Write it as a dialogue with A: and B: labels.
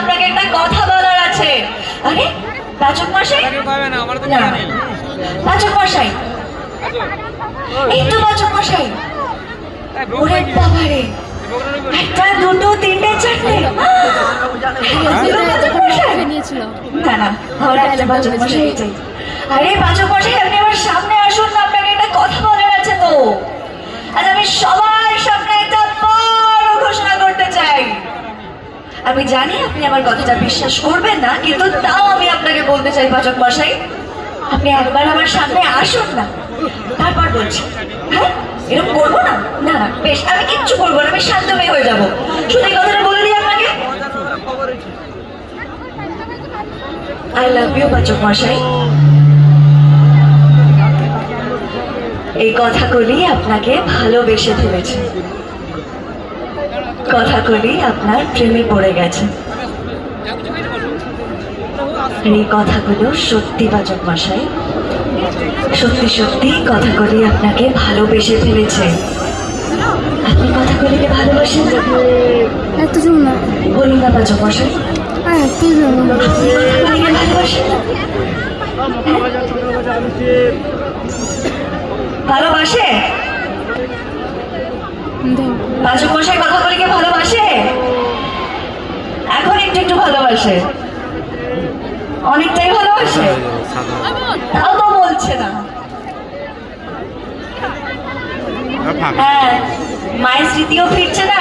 A: আপনাকে একটা কথা বলার আছে। আরে পাচক মশাই, না পাচক মশাই, এই তো পাচক মশাই। ওরে বাবারে, একটা দুটো তিনটে চারটে, না না আমরা একটা পাচক মশাই চাই। আরে পাচক মশাই, আপনি আমার সামনে আসুন না, আপনাকে একটা কথা বলার আছে তো। আজ আমি সবার সামনে একটা বড় ঘোষণা করতে চাই। আমি জানি আপনি আমার কথাটা বিশ্বাস করবেন না, কিন্তু তাও আমি আপনাকে বলতে চাই পাচক মশাই, আপনি একবার আমার সামনে আসুন না, তারপর বলছি। হ্যাঁ, এরকম করবো না? না না বেশ, আমি কিচ্ছু করবো না, আমি শান্ত মেয়ে হয়ে যাবো। শুধু এই কথাটা বলে দিই আপনাকে, আই লাভ ইউ পাচক মশাই। এই কথাগুলি আপনাকে ভালোবেসে ফেলেছে, কথাগুলি আপনার প্রেমে পড়ে গেছে। এই কথাগুলো সত্যি পাচক মশাই, সত্যি সত্যি কথাগুলি আপনাকে ভালোবেসে ফেলেছে। আপনি কথাগুলিকে ভালোবাসেন? বলুন না পাচক মশাই, কথাগুলিকে ভালোবাসেন? ভালোবাসে পাচক মশাই, কথাগুলিকে ভালোবাসে? এখন একটু একটু ভালোবাসে, অনেকটাই ভালোবাসে, তাও তো বলছে না। হ্যাঁ, মায়ের স্মৃতিও ফিরছে না।